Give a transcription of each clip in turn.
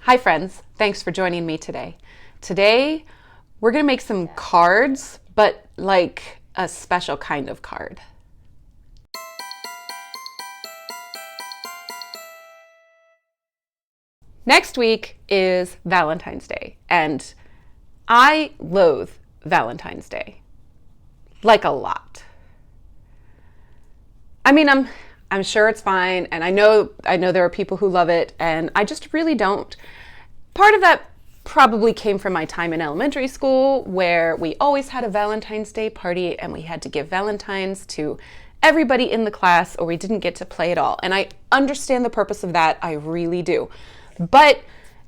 Hi friends, thanks for joining me today. Today we're going to make some cards, but like a special kind of card. Next week is Valentine's Day, and I loathe Valentine's Day. Like a lot. I mean, I'm sure it's fine, and I know there are people who love it, and I just really don't. Part of that probably came from my time in elementary school, where we always had a Valentine's Day party, and we had to give Valentines to everybody in the class, or we didn't get to play at all. And I understand the purpose of that, I really do. But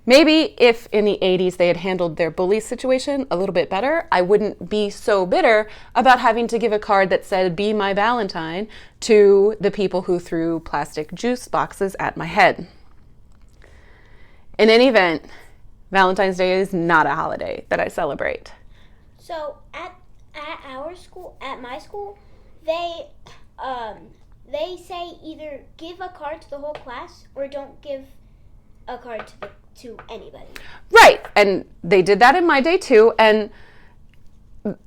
maybe if in the 80s they had handled their bully situation a little bit better, I wouldn't be so bitter about having to give a card that said, "Be my Valentine," to the people who threw plastic juice boxes at my head. In any event, Valentine's Day is not a holiday that I celebrate. So at our school, at my school, they say either give a card to the whole class or don't give a card to anybody. Right, and they did that in my day too, and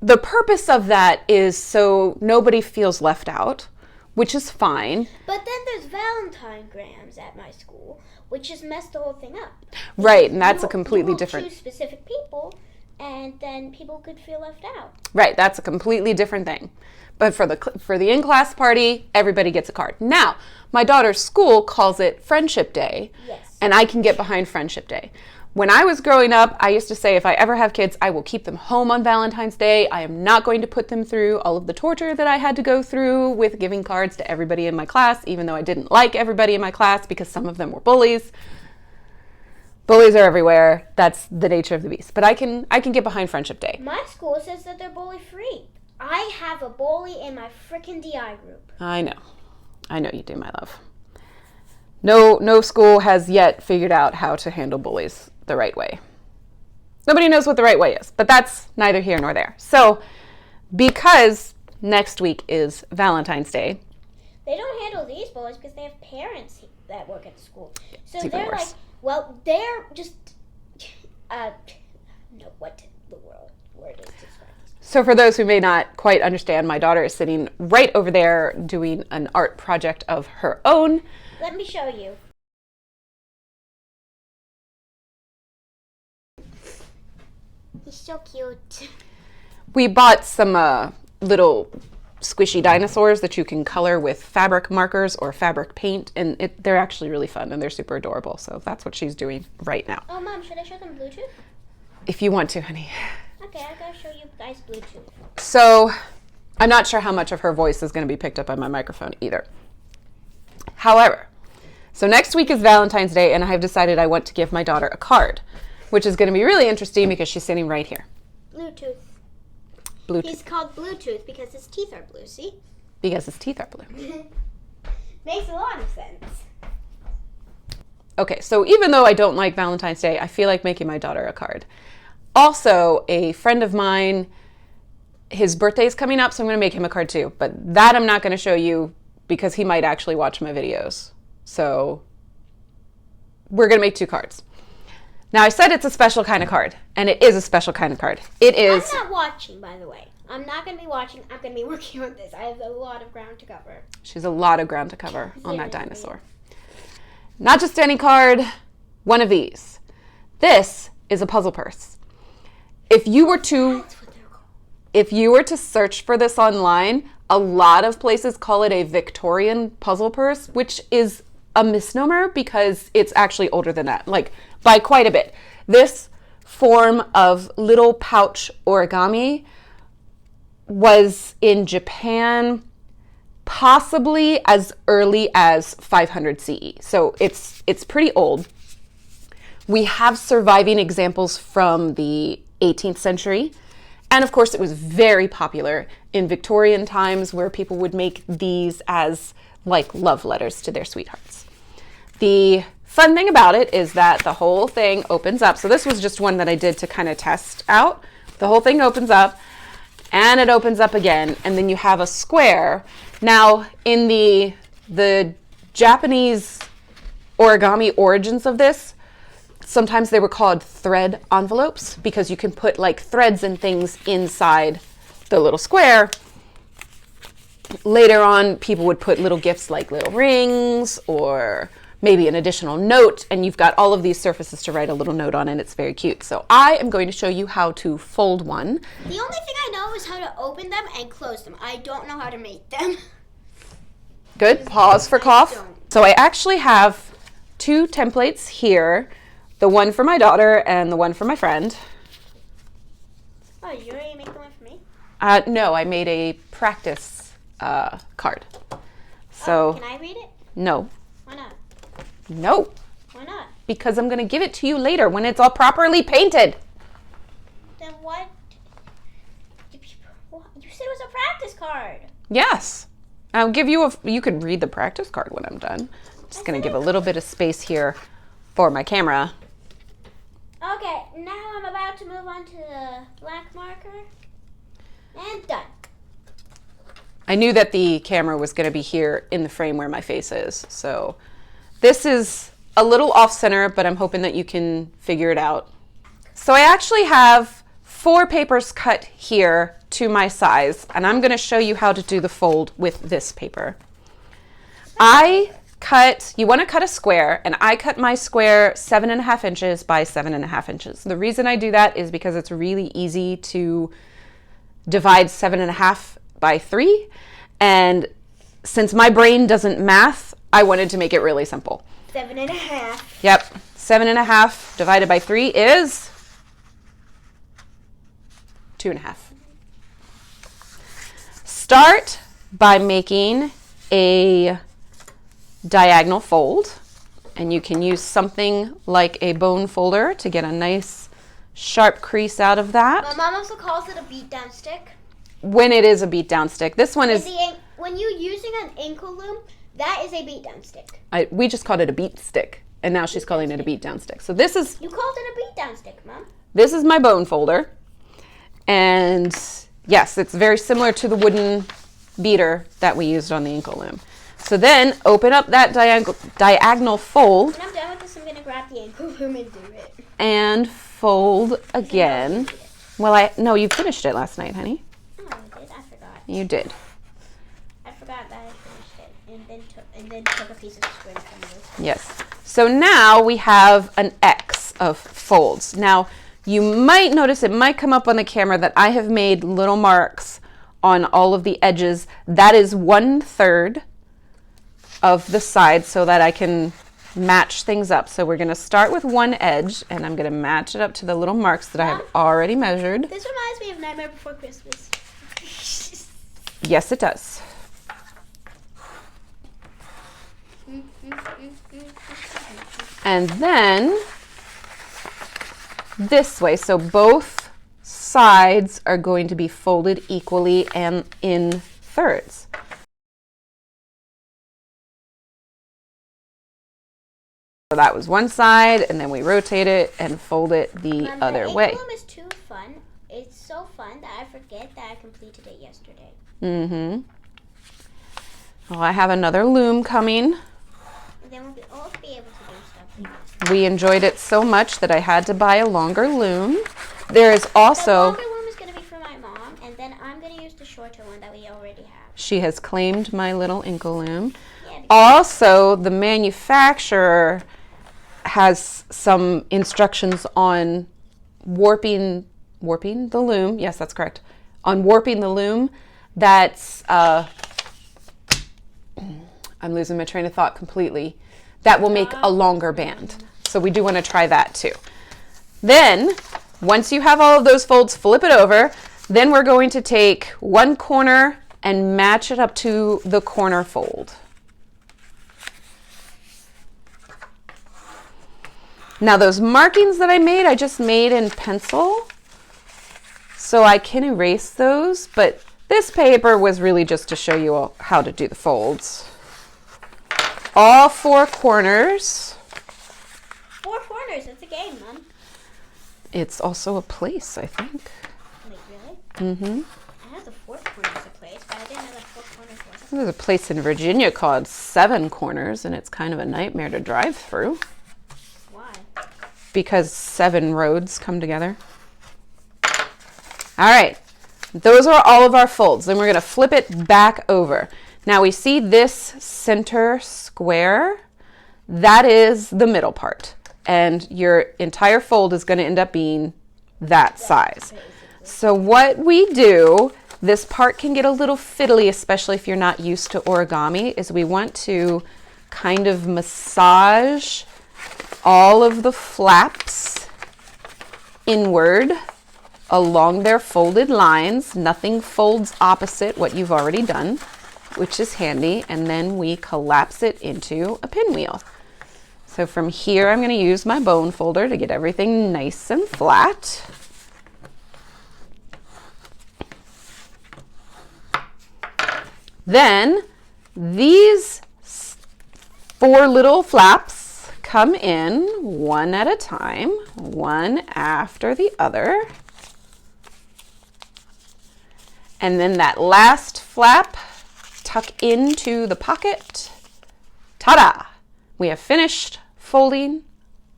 the purpose of that is so nobody feels left out, which is fine. But then there's Valentinegrams at my school, which just messed the whole thing up. Right, and that's a completely different... You choose specific people, and then people could feel left out. Right, that's a completely different thing. But for the in-class party, everybody gets a card. Now, my daughter's school calls it Friendship Day, yes, and I can get behind Friendship Day. When I was growing up, I used to say if I ever have kids, I will keep them home on Valentine's Day. I am not going to put them through all of the torture that I had to go through with giving cards to everybody in my class, even though I didn't like everybody in my class because some of them were bullies. Bullies are everywhere. That's the nature of the beast. But I can get behind Friendship Day. My school says that they're bully-free. I have a bully in my frickin' DI group. I know you do, my love. No school has yet figured out how to handle bullies the right way. Nobody knows what the right way is, but that's neither here nor there. So, because next week is Valentine's Day, they don't handle these bullies because they have parents that work at the school. So it's they're even worse. like, well, they're just, no, what the word is described. So for those who may not quite understand, my daughter is sitting right over there doing an art project of her own. Let me show you. He's so cute. We bought some little squishy dinosaurs that you can color with fabric markers or fabric paint, and they're actually really fun and they're super adorable. So that's what she's doing right now. Oh, Mom, should I show them Bluetooth? If you want to, honey. Okay, I gotta show you guys Bluetooth. So I'm not sure how much of her voice is going to be picked up by my microphone either. However, so next week is Valentine's Day, and I have decided I want to give my daughter a card, which is going to be really interesting because she's sitting right here. Bluetooth. Bluetooth. He's called Bluetooth because his teeth are blue, see? Because his teeth are blue. Makes a lot of sense. Okay, so even though I don't like Valentine's Day, I feel like making my daughter a card. Also, a friend of mine, his birthday is coming up, so I'm going to make him a card too. But that I'm not going to show you because he might actually watch my videos. So we're going to make 2 cards. Now, I said it's a special kind of card, and it is a special kind of card. It is... I'm not watching, by the way. I'm not going to be watching. I'm going to be working on this. I have a lot of ground to cover. She's a lot of ground to cover on that dinosaur. Not just any card, one of these. This is a puzzle purse. If you were to search for this online, a lot of places call it a Victorian puzzle purse, which is a misnomer because it's actually older than that, like by quite a bit. This form of little pouch origami was in Japan possibly as early as 500 CE. So it's pretty old. We have surviving examples from the 18th century. And of course, it was very popular in Victorian times where people would make these as like love letters to their sweethearts. The fun thing about it is that the whole thing opens up. So this was just one that I did to kind of test out. The whole thing opens up and it opens up again. And then you have a square. Now, in the Japanese origami origins of this, Sometimes they were called thread envelopes because you can put like threads and things inside the little square. Later on, people would put little gifts like little rings or maybe an additional note, and you've got all of these surfaces to write a little note on, and it's very cute. So I am going to show you how to fold one. The only thing I know is how to open them and close them. I don't know how to make them. Good. Pause for cough. So I actually have two templates here, the one for my daughter and the one for my friend. Oh, you already made the one for me? No, I made a practice card. So can I read it? No. Why not? No. Why not? Because I'm going to give it to you later when it's all properly painted. Then what? You said it was a practice card. Yes. I'll give you you could read the practice card when I'm done. Just going to give a little bit of space here for my camera. Okay, now I'm about to move on to the black marker. And done. I knew that the camera was going to be here in the frame where my face is. So this is a little off center, but I'm hoping that you can figure it out. So I actually have 4 papers cut here to my size, and I'm going to show you how to do the fold with this paper. You want to cut a square, and I cut my square 7.5 inches by 7.5 inches. The reason I do that is because it's really easy to divide 7.5 by 3, and since my brain doesn't math, I wanted to make it really simple. 7.5. Yep, 7.5 divided by 3 is 2.5. Start by making a diagonal fold, and you can use something like a bone folder to get a nice sharp crease out of that. My mom also calls it a beat down stick. When it is a beat down stick. This one is... When you're using an ankle loom, that is a beat down stick. We just called it a beat stick, and now she's calling it a beat down stick. So this is... You called it a beat down stick, Mom. This is my bone folder, and yes, it's very similar to the wooden beater that we used on the ankle loom. So then open up that diagonal fold. When I'm done with this, I'm going to grab the ankle loom and do it. And fold again. Well, no, you finished it last night, honey. Oh, I did? I forgot. You did. I forgot that I finished it and then took a piece of string from this. Yes. So now we have an X of folds. Now, you might notice, it might come up on the camera that I have made little marks on all of the edges. That is 1/3 of the side so that I can match things up. So we're going to start with one edge, and I'm going to match it up to the little marks that I have already measured. This reminds me of Nightmare Before Christmas. Yes, it does. And then this way, so both sides are going to be folded equally and in thirds. So that was one side, and then we rotate it and fold it the other way. The ankle loom is too fun. It's so fun that I forget that I completed it yesterday. Mm-hmm. Well, I have another loom coming. And then we'll all be able to do stuff. We enjoyed it so much that I had to buy a longer loom. There is also... The longer loom is going to be for my mom, and then I'm going to use the shorter one that we already have. She has claimed my little ankle loom. Yeah, Also, the manufacturer has some instructions on warping the loom. Yes, that's correct. On warping the loom. That's, I'm losing my train of thought completely. That will make a longer band. So we do want to try that too. Then, once you have all of those folds, flip it over. Then we're going to take one corner and match it up to the corner fold. Now those markings that I just made in pencil, so I can erase those, but this paper was really just to show you all how to do the folds. All 4 corners. 4 corners, it's a game, Mom. It's also a place, I think. Wait, really? Mm-hmm. I know the 4th corner is a place, but I didn't know that 4 corners was a There's a place in Virginia called 7 Corners, and it's kind of a nightmare to drive through. Why? because 7 roads come together. All right, those are all of our folds. Then we're going to flip it back over. Now we see this center square. That is the middle part. And your entire fold is going to end up being that size. So what we do, this part can get a little fiddly, especially if you're not used to origami, is we want to kind of massage all of the flaps inward along their folded lines. Nothing folds opposite what you've already done, which is handy. And then we collapse it into a pinwheel. So from here, I'm going to use my bone folder to get everything nice and flat. Then these 4 little flaps come in one at a time, one after the other. And then that last flap, tuck into the pocket. Ta-da! We have finished folding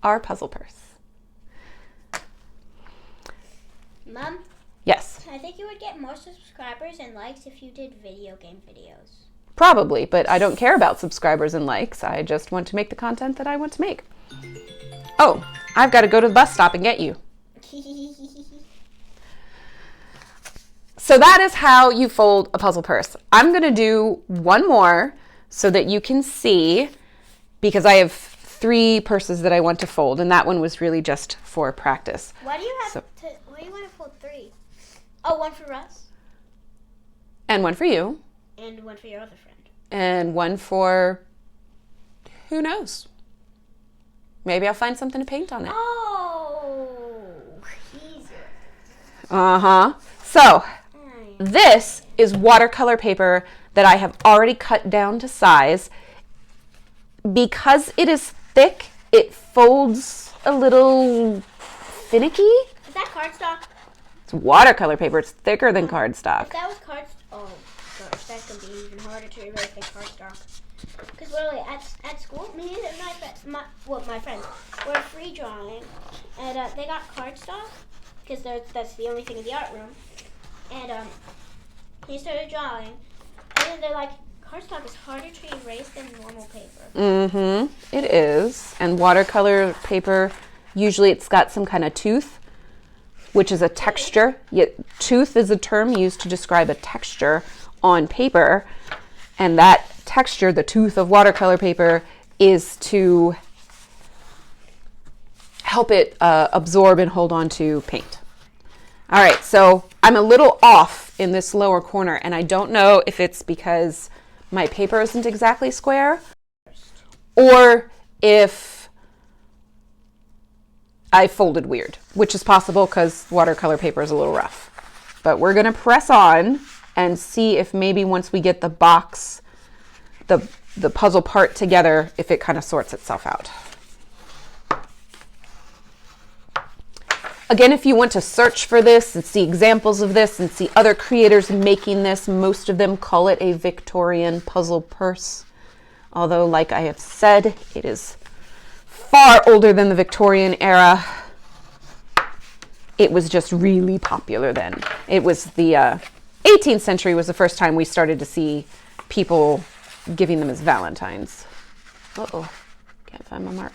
our puzzle purse. Mom? Yes? I think you would get more subscribers and likes if you did video game videos. Probably, but I don't care about subscribers and likes. I just want to make the content that I want to make. Oh, I've got to go to the bus stop and get you. So that is how you fold a puzzle purse. I'm going to do one more so that you can see, because I have 3 purses that I want to fold, and that one was really just for practice. Why do you want to fold 3? Oh, one for Russ. And one for you. And one for your other friend. And one for, who knows? Maybe I'll find something to paint on it. Oh, easy. Uh-huh. So, this is watercolor paper that I have already cut down to size. Because it is thick, it folds a little finicky. Is that cardstock? It's watercolor paper. It's thicker than cardstock. If that was cardstock, oh gosh, that's going to be even harder to erase than cardstock. Because literally at school, me and my friends were free drawing, and they got cardstock because that's the only thing in the art room. And they started drawing, and then they're like, cardstock is harder to erase than normal paper. Mm-hmm. It is. And watercolor paper, usually it's got some kind of tooth, which is a texture. Yet tooth is a term used to describe a texture on paper. And that texture, the tooth of watercolor paper, is to help it absorb and hold on to paint. All right, so I'm a little off in this lower corner, and I don't know if it's because my paper isn't exactly square, or if I folded weird, which is possible because watercolor paper is a little rough. But we're gonna press on and see if maybe once we get the box, the puzzle part together, if it kind of sorts itself out. Again, if you want to search for this and see examples of this and see other creators making this, most of them call it a Victorian puzzle purse. Although, like I have said, it is far older than the Victorian era. It was just really popular then. It was the 18th century was the first time we started to see people giving them as Valentines. Uh-oh, can't find my mark.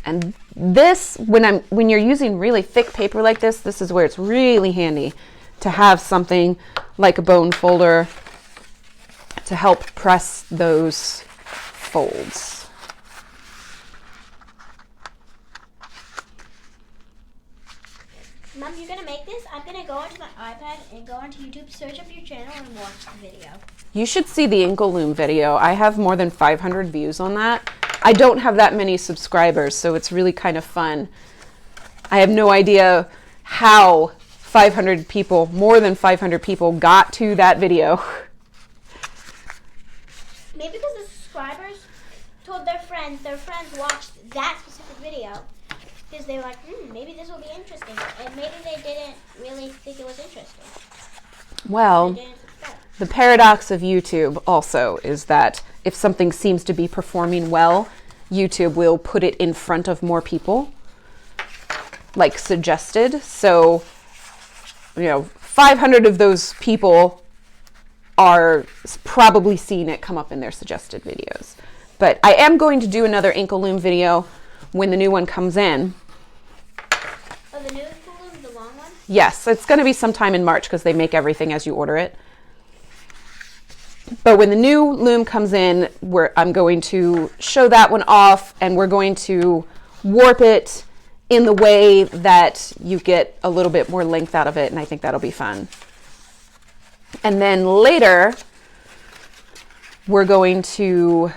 And this, when you're using really thick paper like this is where it's really handy to have something like a bone folder to help press those folds. Mom, you're going to make this? I'm going to go onto my iPad and go onto YouTube, search up your channel, and watch the video. You should see the Inkleloom video. I have more than 500 views on that. I don't have that many subscribers, so it's really kind of fun. I have no idea how 500 people, more than 500 people, got to that video. Maybe because the subscribers told their friends watched that specific video. Because they were like, maybe this will be interesting. And maybe they didn't really think it was interesting. Well, the paradox of YouTube also is that if something seems to be performing well, YouTube will put it in front of more people, like suggested. So, 500 of those people are probably seeing it come up in their suggested videos. But I am going to do another ankle loom video when the new one comes in. Oh, the new ankle loom, the long one? Yes, it's going to be sometime in March because they make everything as you order it. But when the new loom comes in, I'm going to show that one off, and we're going to warp it in the way that you get a little bit more length out of it, and I think that'll be fun. And then later, we're going to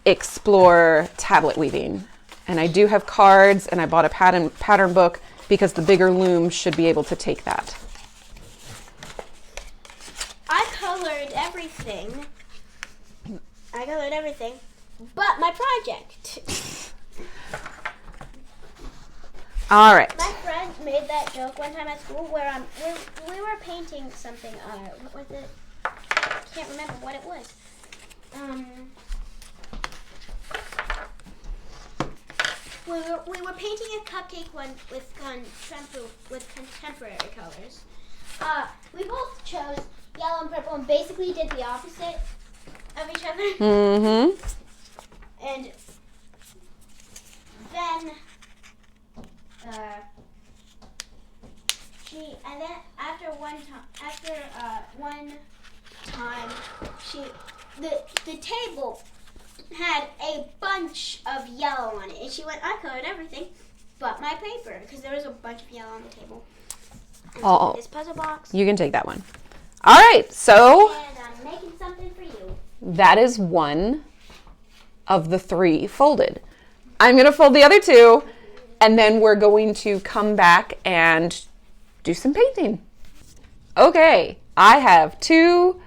explore tablet weaving. And I do have cards, and I bought a pattern book because the bigger loom should be able to take that. I colored everything but my project. All right. My friend made that joke one time at school where we were painting something. What was it? I can't remember what it was. We were painting a cupcake one with contemporary colors. We both chose yellow and purple and basically did the opposite of each other. Mm-hmm. And then after one time the table had a bunch of yellow on it, and she went, I colored everything but my paper because there was a bunch of yellow on the table. Oh, this puzzle box. You can take that one. All right, so And I'm making something for you. that is one of the 3 folded. I'm going to fold the other 2, and then we're going to come back and do some painting. Okay, I have 2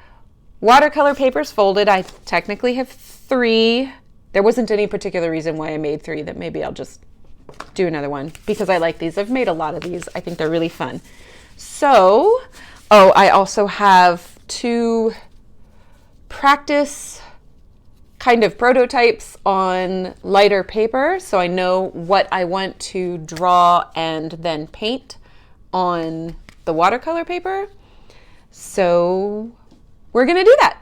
watercolor papers folded. I technically have 3. There wasn't any particular reason why I made 3, that maybe I'll just do another one because I like these. I've made a lot of these. I think they're really fun. So, I also have 2 practice kind of prototypes on lighter paper, so I know what I want to draw and then paint on the watercolor paper. So we're going to do that.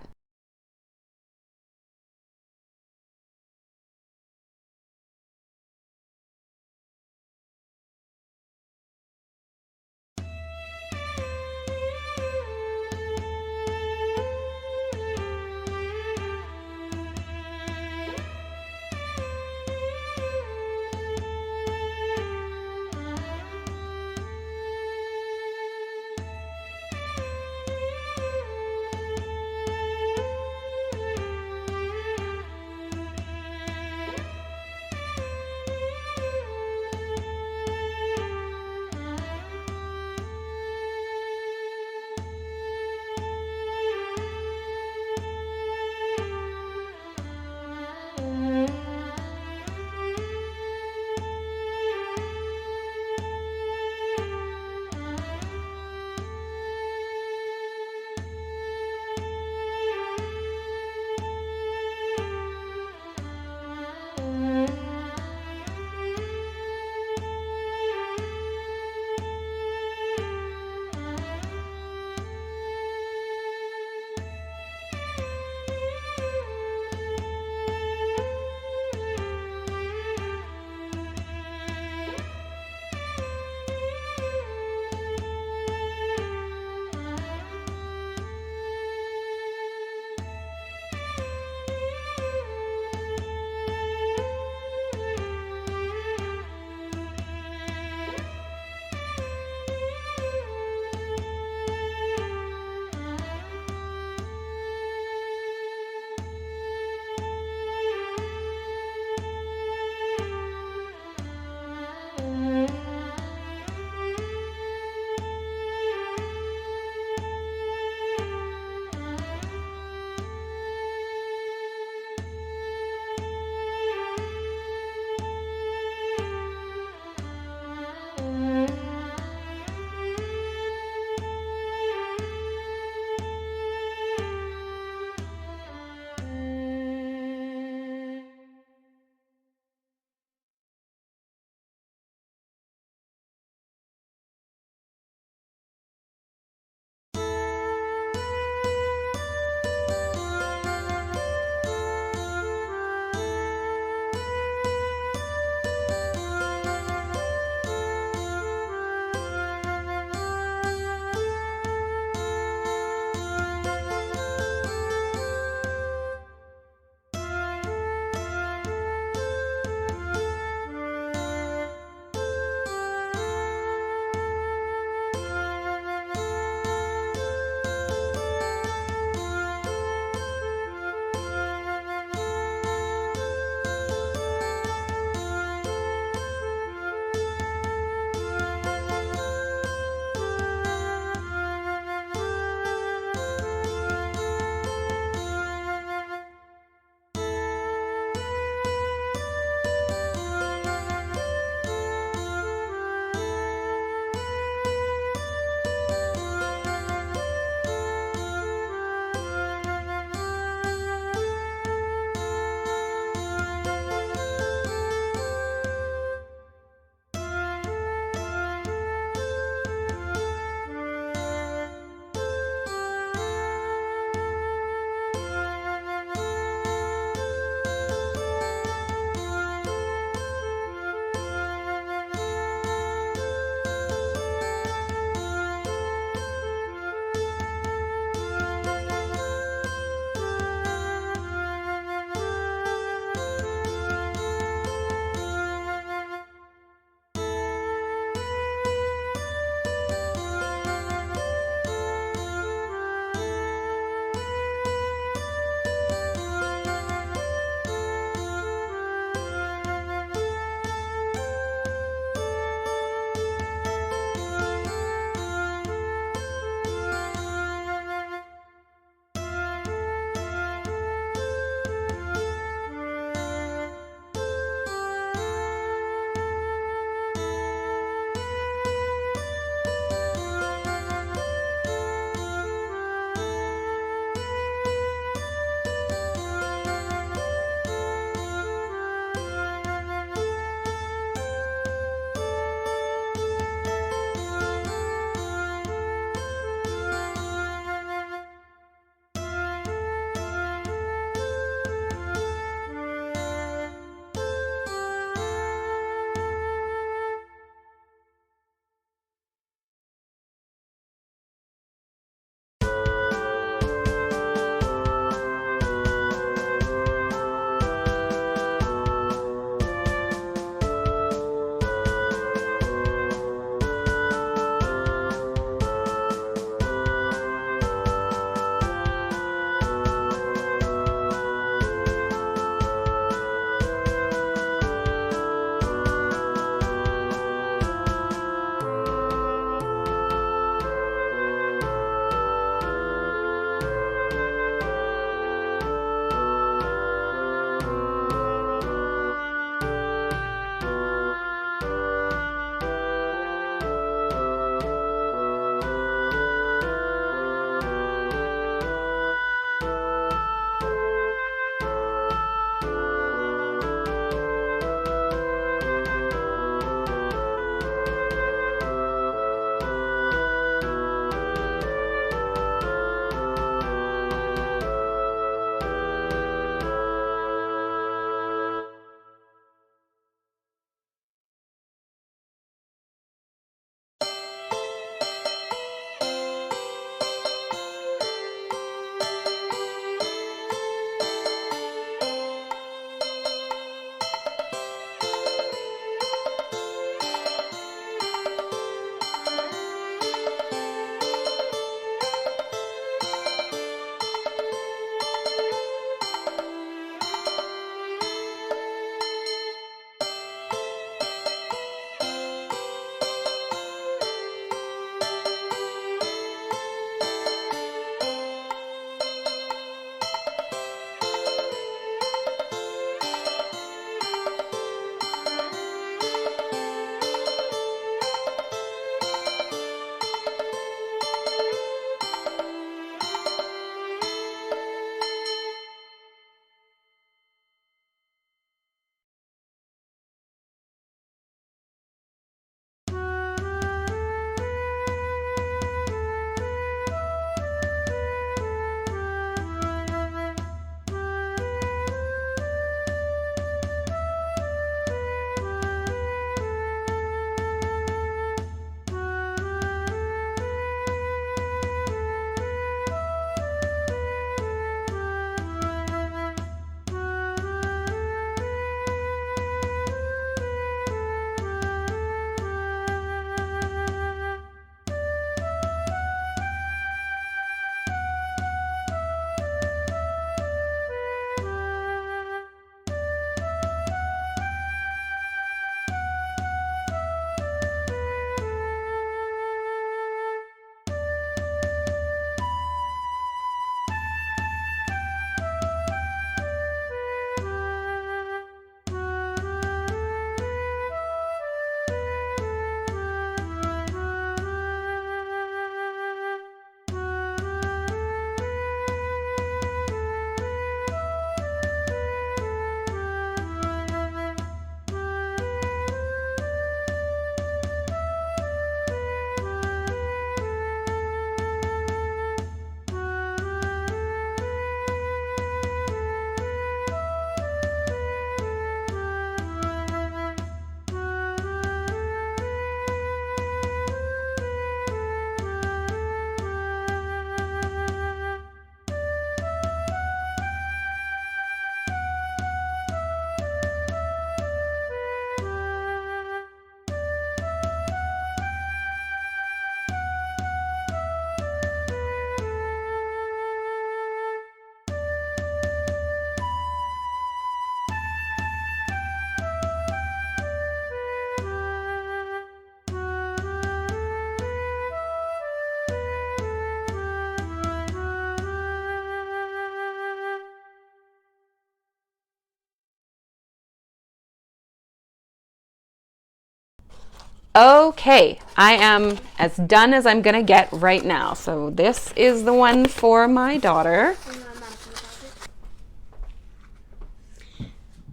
Okay, I am as done as I'm gonna get right now. So this is the one for my daughter.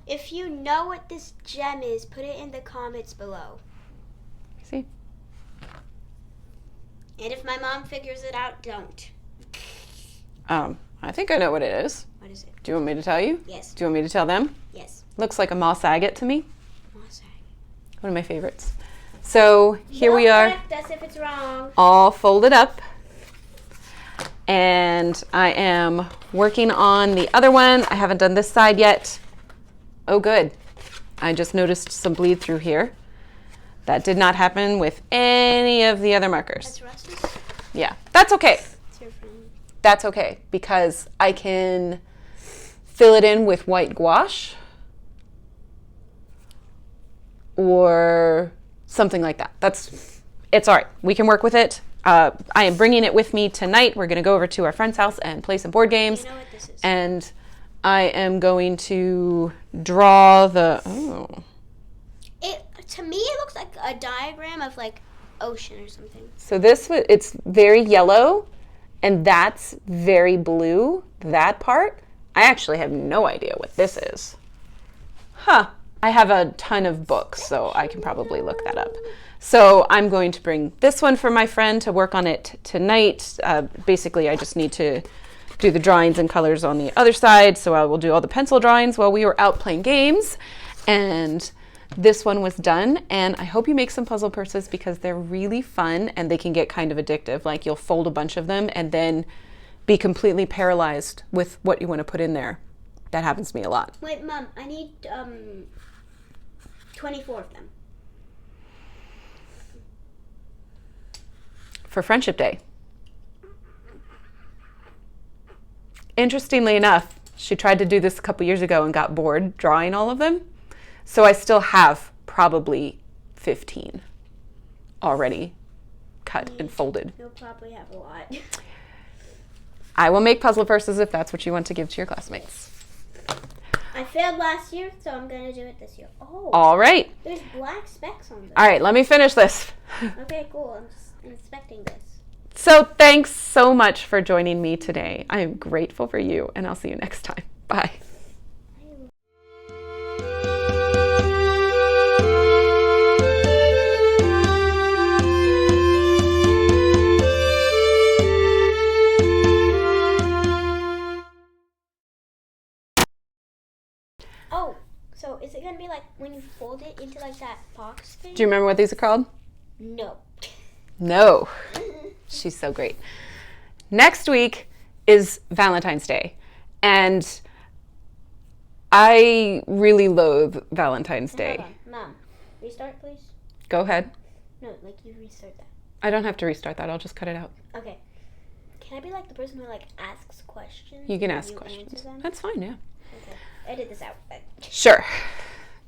If you know what this gem is, put it in the comments below. See? And if my mom figures it out, don't. I think I know what it is. What is it? Do you want me to tell you? Yes. Do you want me to tell them? Yes. Looks like a moss agate to me. Moss agate. One of my favorites. So here we are. Correct us if it's wrong. All folded up. And I am working on the other one. I haven't done this side yet. Oh, good. I just noticed some bleed through here. That did not happen with any of the other markers. That's Russ's? Yeah, that's okay. It's your friend. That's okay because I can fill it in with white gouache or something like that. It's all right. We can work with it. I am bringing it with me tonight. We're going to go over to our friend's house and play some board games. You know what this is? And I am going to draw the, To me, it looks like a diagram of like ocean or something. So it's very yellow and that's very blue, that part. I actually have no idea what this is. Huh. I have a ton of books, so I can probably look that up. So I'm going to bring this one for my friend to work on it tonight. Basically, I just need to do the drawings and colors on the other side. So I will do all the pencil drawings while we were out playing games. And this one was done. And I hope you make some puzzle purses because they're really fun and they can get kind of addictive. Like you'll fold a bunch of them and then be completely paralyzed with what you want to put in there. That happens to me a lot. Wait, Mom, I need 24 of them. For Friendship Day. Interestingly enough, she tried to do this a couple years ago and got bored drawing all of them. So I still have probably 15 already cut and folded. You'll probably have a lot. I will make puzzle purses if that's what you want to give to your classmates. I failed last year, so I'm going to do it this year. Oh. All right. There's black specks on this. All right, let me finish this. Okay, cool. I'm just inspecting this. So thanks so much for joining me today. I am grateful for you, and I'll see you next time. Bye. Oh, so is it going to be like when you fold it into like that box thing? Do you remember what these are called? No. No. She's so great. Next week is Valentine's Day, and I really loathe Valentine's Day. Hold on. Mom, restart, please. Go ahead. No, like you restart that. I don't have to restart that. I'll just cut it out. Okay. Can I be like the person who like asks questions? You can and ask answer questions. them? That's fine, yeah. Okay. Edit this out. Sure.